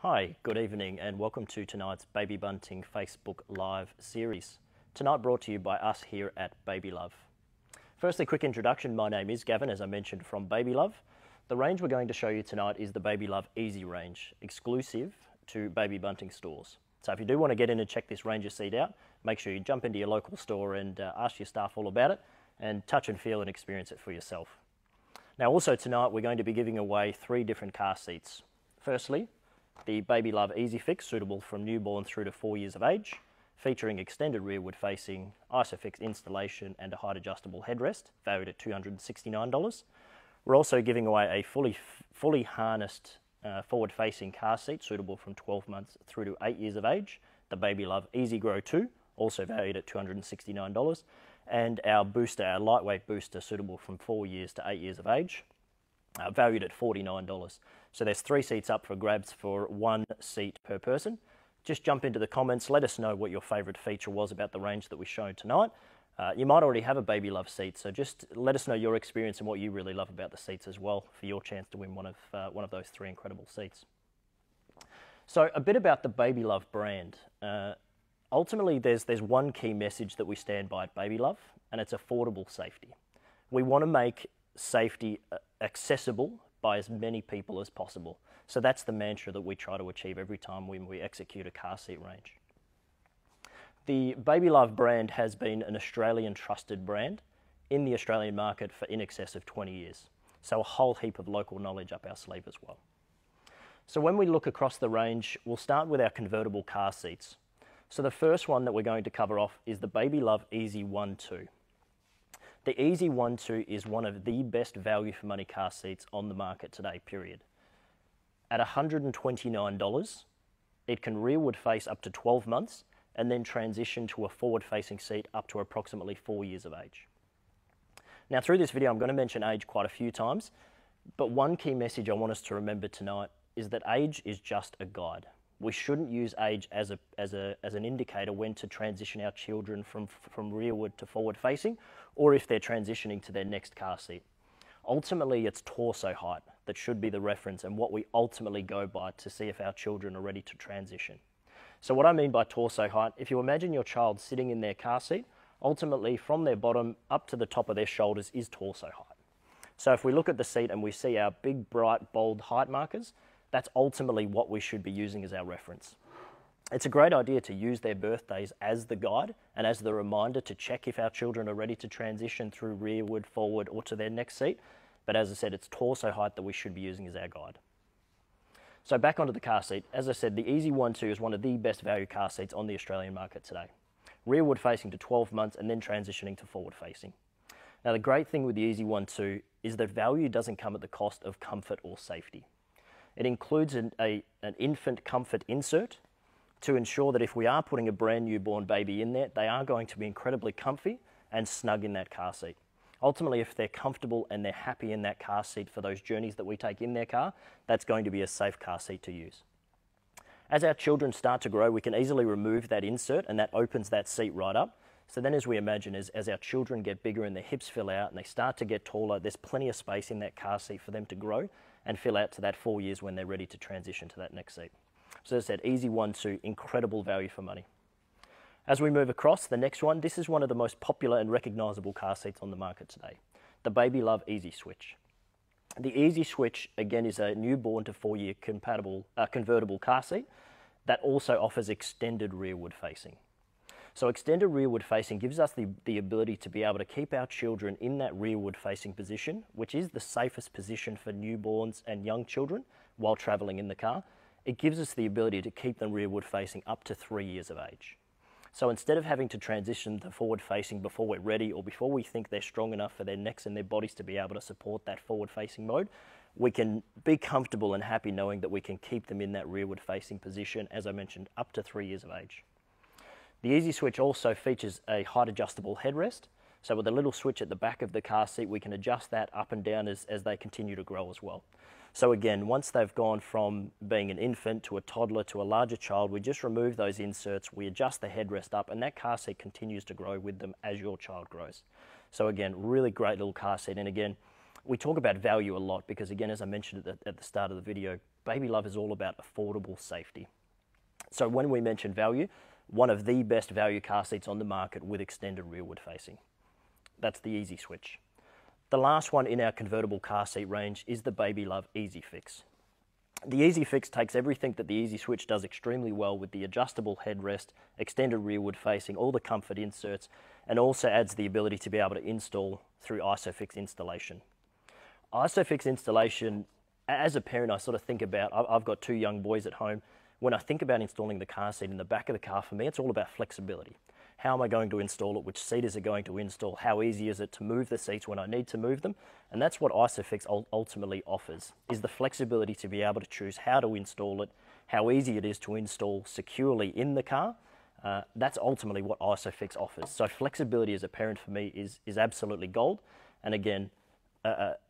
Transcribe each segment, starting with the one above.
Hi, good evening and welcome to tonight's Baby Bunting Facebook Live series. Tonight brought to you by us here at Babylove. Firstly, quick introduction, my name is Gavin, as I mentioned, from Babylove. The range we're going to show you tonight is the Babylove Easy range, exclusive to Baby Bunting stores. So if you do want to get in and check this range of seat out, make sure you jump into your local store and ask your staff all about it and touch and feel and experience it for yourself. Now also tonight we're going to be giving away 3 different car seats. Firstly, the Babylove Easyfix, suitable from newborn through to 4 years of age, featuring extended rearward facing, Easyfix installation and a height adjustable headrest, valued at $269. We're also giving away a fully harnessed forward facing car seat, suitable from 12 months through to 8 years of age, the Babylove Easygrow 2, also valued at $269, and our booster, our lightweight booster, suitable from 4 years to 8 years of age, valued at $49. So there's 3 seats up for grabs for 1 seat per person. Just jump into the comments, let us know what your favourite feature was about the range that we showed tonight. You might already have a Babylove seat, so just let us know your experience and what you really love about the seats as well for your chance to win one of those 3 incredible seats. So a bit about the Babylove brand. Ultimately, there's one key message that we stand by at Babylove, and it's affordable safety. We want to make safety accessible by as many people as possible. So that's the mantra that we try to achieve every time when we execute a car seat range. The Babylove brand has been an Australian trusted brand in the Australian market for in excess of 20 years. So a whole heap of local knowledge up our sleeve as well. So when we look across the range, we'll start with our convertible car seats. So the first one that we're going to cover off is the Babylove Easy 1-2. The Easy 1-2 is one of the best value for money car seats on the market today, period. At $129, it can rearward face up to 12 months and then transition to a forward facing seat up to approximately 4 years of age. Now through this video I'm going to mention age quite a few times, but one key message I want us to remember tonight is that age is just a guide. We shouldn't use age as an indicator when to transition our children from rearward to forward facing, or if they're transitioning to their next car seat. Ultimately, it's torso height that should be the reference and what we ultimately go by to see if our children are ready to transition. So what I mean by torso height, if you imagine your child sitting in their car seat, ultimately from their bottom up to the top of their shoulders is torso height. So if we look at the seat and we see our big, bright, bold height markers, that's ultimately what we should be using as our reference. It's a great idea to use their birthdays as the guide and as the reminder to check if our children are ready to transition through rearward, forward, or to their next seat. But as I said, it's torso height that we should be using as our guide. So back onto the car seat. As I said, the Easy 1-2 is one of the best value car seats on the Australian market today. Rearward facing to 12 months and then transitioning to forward facing. Now the great thing with the Easy 1-2 is that value doesn't come at the cost of comfort or safety. It includes an infant comfort insert to ensure that if we are putting a brand newborn baby in there, they are going to be incredibly comfy and snug in that car seat. Ultimately, if they're comfortable and they're happy in that car seat for those journeys that we take in their car, that's going to be a safe car seat to use. As our children start to grow, we can easily remove that insert and that opens that seat right up. So then as we imagine, as our children get bigger and their hips fill out and they start to get taller, there's plenty of space in that car seat for them to grow and fill out to that 4 years when they're ready to transition to that next seat. So as I said, Easy 1-2, incredible value for money. As we move across, the next one, this is one of the most popular and recognisable car seats on the market today, the Babylove Easy Switch. The Easy Switch, again, is a newborn to 4-year convertible car seat that also offers extended rearward facing. So extended rearward facing gives us the ability to be able to keep our children in that rearward facing position, which is the safest position for newborns and young children while travelling in the car. It gives us the ability to keep them rearward facing up to 3 years of age. So instead of having to transition to forward facing before we're ready or before we think they're strong enough for their necks and their bodies to be able to support that forward facing mode, we can be comfortable and happy knowing that we can keep them in that rearward facing position, as I mentioned, up to 3 years of age. The Easy Switch also features a height adjustable headrest. So with a little switch at the back of the car seat, we can adjust that up and down as they continue to grow as well. So again, once they've gone from being an infant to a toddler to a larger child, we just remove those inserts, we adjust the headrest up, and that car seat continues to grow with them as your child grows. So again, really great little car seat. And again, we talk about value a lot because, again, as I mentioned at the start of the video, Babylove is all about affordable safety. So when we mention value, one of the best value car seats on the market with extended rearward facing. That's the Easy Switch. The last one in our convertible car seat range is the Babylove Easyfix. The Easyfix takes everything that the Easy Switch does extremely well with the adjustable headrest, extended rearward facing, all the comfort inserts, and also adds the ability to be able to install through Easyfix installation. Easyfix installation, as a parent, I sort of think about, I've got 2 young boys at home. When I think about installing the car seat in the back of the car, for me, it's all about flexibility. How am I going to install it? Which seat is it going to install? How easy is it to move the seats when I need to move them? And that's what Easyfix ultimately offers, is the flexibility to be able to choose how to install it, how easy it is to install securely in the car. That's ultimately what Easyfix offers. So flexibility as a parent for me is absolutely gold. And again,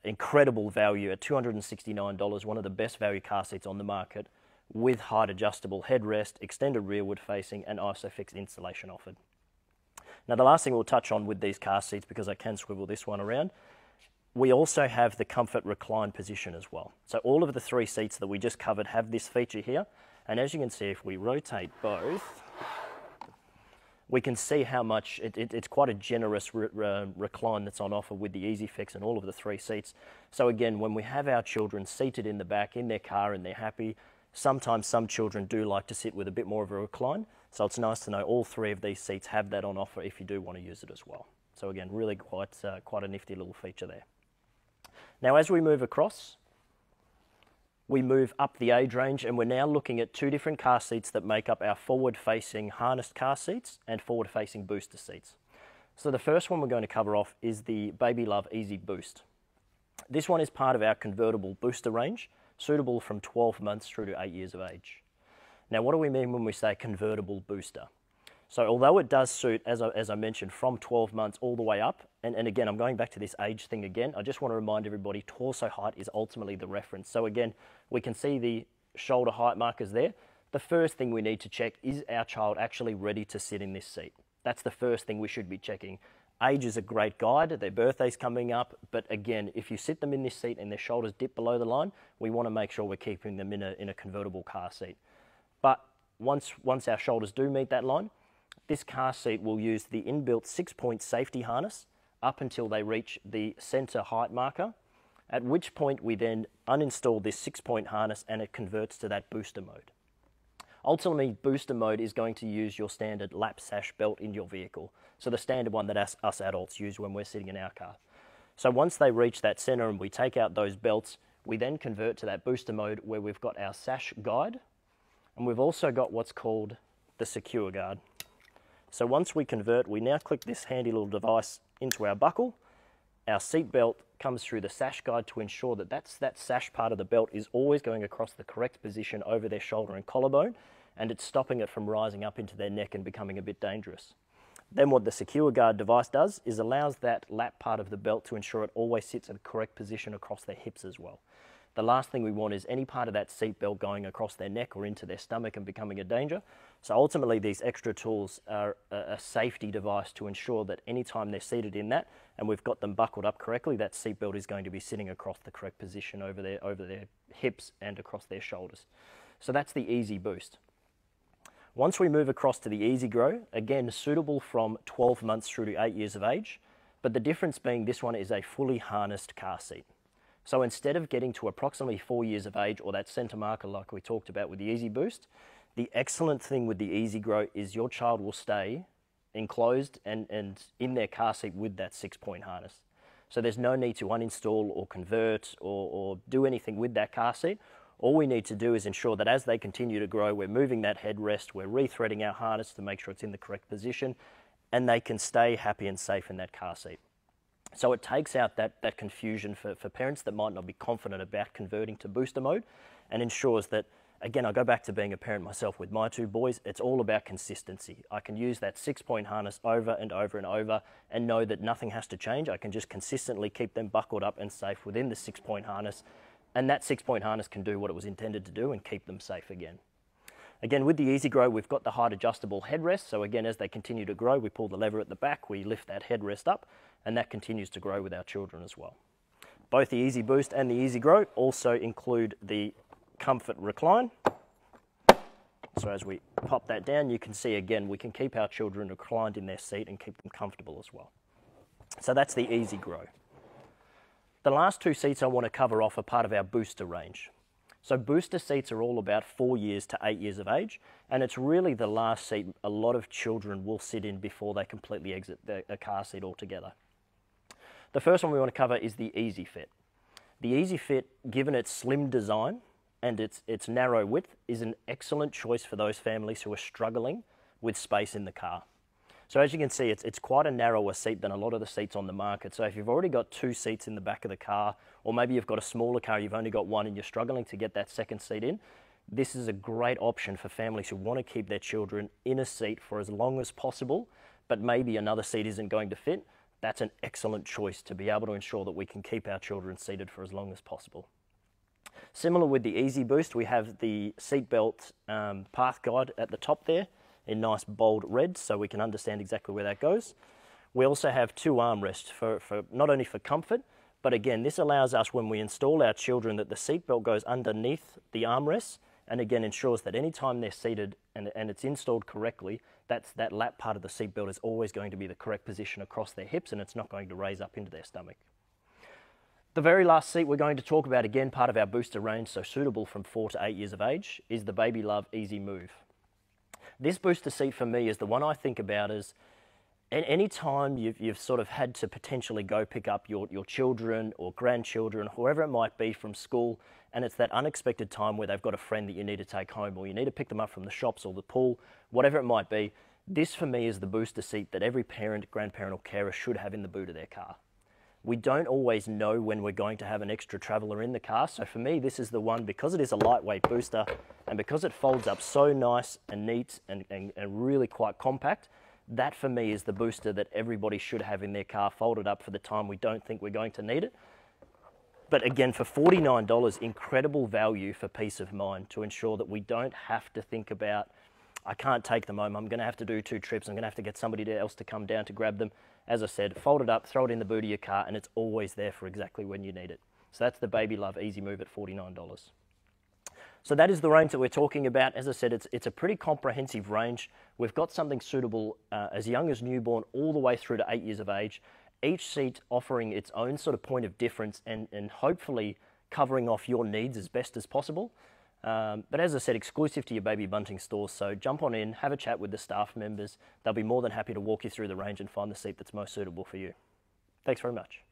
incredible value at $269, one of the best value car seats on the market, with height adjustable headrest, extended rearward facing, and Easyfix installation offered. Now the last thing we'll touch on with these car seats, because I can swivel this one around, we also have the comfort recline position as well. So all of the 3 seats that we just covered have this feature here, and as you can see, if we rotate both, we can see how much, it's quite a generous recline that's on offer with the Easyfix and all of the 3 seats. So again, when we have our children seated in the back in their car and they're happy, sometimes some children do like to sit with a bit more of a recline, so it's nice to know all 3 of these seats have that on offer if you do want to use it as well. So again, really quite a nifty little feature there. Now as we move across, we move up the age range, and we're now looking at 2 different car seats that make up our forward-facing harnessed car seats and forward-facing booster seats. So the first one we're going to cover off is the Babylove Easyboost. This one is part of our convertible booster range, suitable from 12 months through to 8 years of age. Now, what do we mean when we say convertible booster? So although it does suit, as I mentioned, from 12 months all the way up, and again, I'm going back to this age thing again, I just want to remind everybody torso height is ultimately the reference. So again, we can see the shoulder height markers there. The first thing we need to check, is our child actually ready to sit in this seat? That's the first thing we should be checking. Age is a great guide, their birthday's coming up, but again, if you sit them in this seat and their shoulders dip below the line, we want to make sure we're keeping them in a convertible car seat. But once our shoulders do meet that line, this car seat will use the inbuilt 6-point safety harness up until they reach the center height marker, at which point we then uninstall this 6-point harness and it converts to that booster mode. Ultimately, booster mode is going to use your standard lap sash belt in your vehicle. So the standard one that us adults use when we're sitting in our car. So once they reach that center and we take out those belts, we then convert to that booster mode where we've got our sash guide, and we've also got what's called the secure guard. So once we convert, we now click this handy little device into our buckle. Our seat belt comes through the sash guide to ensure that that sash part of the belt is always going across the correct position over their shoulder and collarbone, and it's stopping it from rising up into their neck and becoming a bit dangerous. Then what the secure guard device does is allows that lap part of the belt to ensure it always sits at the correct position across their hips as well. The last thing we want is any part of that seat belt going across their neck or into their stomach and becoming a danger. So ultimately, these extra tools are a safety device to ensure that anytime they're seated in that and we've got them buckled up correctly, that seat belt is going to be sitting across the correct position over their hips and across their shoulders. So that's the Easyboost. Once we move across to the Easygrow, again suitable from 12 months through to 8 years of age, but the difference being this one is a fully harnessed car seat. So instead of getting to approximately 4 years of age or that center marker like we talked about with the Easyboost, the excellent thing with the Easygrow is your child will stay enclosed and in their car seat with that 6-point harness. So there's no need to uninstall or convert or do anything with that car seat. All we need to do is ensure that as they continue to grow, we're moving that headrest, we're rethreading our harness to make sure it's in the correct position, and they can stay happy and safe in that car seat. So it takes out that confusion for parents that might not be confident about converting to booster mode, and ensures that, again, I go back to being a parent myself with my 2 boys, it's all about consistency. I can use that 6-point harness over and over and over and know that nothing has to change. I can just consistently keep them buckled up and safe within the 6-point harness, and that 6-point harness can do what it was intended to do and keep them safe again. Again, with the Easygrow, we've got the height adjustable headrest. So again, as they continue to grow, we pull the lever at the back, we lift that headrest up, and that continues to grow with our children as well. Both the Easyboost and the Easygrow also include the comfort recline. So as we pop that down, you can see again, we can keep our children reclined in their seat and keep them comfortable as well. So that's the Easygrow. The last two seats I want to cover off are part of our booster range. So booster seats are all about 4 years to 8 years of age, and it's really the last seat a lot of children will sit in before they completely exit a car seat altogether. The first one we want to cover is the Easyfit. The Easyfit, given its slim design and its narrow width, is an excellent choice for those families who are struggling with space in the car. So as you can see, it's quite a narrower seat than a lot of the seats on the market. So if you've already got two seats in the back of the car, or maybe you've got a smaller car, you've only got one and you're struggling to get that second seat in, this is a great option for families who want to keep their children in a seat for as long as possible, but maybe another seat isn't going to fit. That's an excellent choice to be able to ensure that we can keep our children seated for as long as possible. Similar with the Easyboost, we have the seatbelt path guide at the top there in nice bold red, so we can understand exactly where that goes. We also have two armrests for not only for comfort, but again, this allows us when we install our children that the seatbelt goes underneath the armrests, and again ensures that anytime they're seated and it's installed correctly, that lap part of the seatbelt is always going to be the correct position across their hips, and it's not going to raise up into their stomach. The very last seat we're going to talk about, again part of our booster range, so suitable from 4 to 8 years of age, is the Babylove Easy Move. This booster seat for me is the one I think about as any time you've sort of had to potentially go pick up your children or grandchildren, whoever it might be from school, and it's that unexpected time where they've got a friend that you need to take home, or you need to pick them up from the shops or the pool, whatever it might be. This for me is the booster seat that every parent, grandparent or carer should have in the boot of their car. We don't always know when we're going to have an extra traveller in the car, so for me this is the one, because it is a lightweight booster and because it folds up so nice and neat and really quite compact, that for me is the booster that everybody should have in their car, folded up for the time we don't think we're going to need it. But again, for $49, incredible value for peace of mind, to ensure that we don't have to think about, I can't take them home, I'm going to have to do 2 trips, I'm going to have to get somebody else to come down to grab them. As I said, fold it up, throw it in the boot of your car, and it's always there for exactly when you need it. So that's the Babylove Easy Move at $49. So that is the range that we're talking about. As I said, it's a pretty comprehensive range. We've got something suitable as young as newborn all the way through to 8 years of age. Each seat offering its own sort of point of difference and hopefully covering off your needs as best as possible. But as I said, exclusive to your Baby Bunting stores, so jump on in, have a chat with the staff members. They'll be more than happy to walk you through the range and find the seat that's most suitable for you. Thanks very much.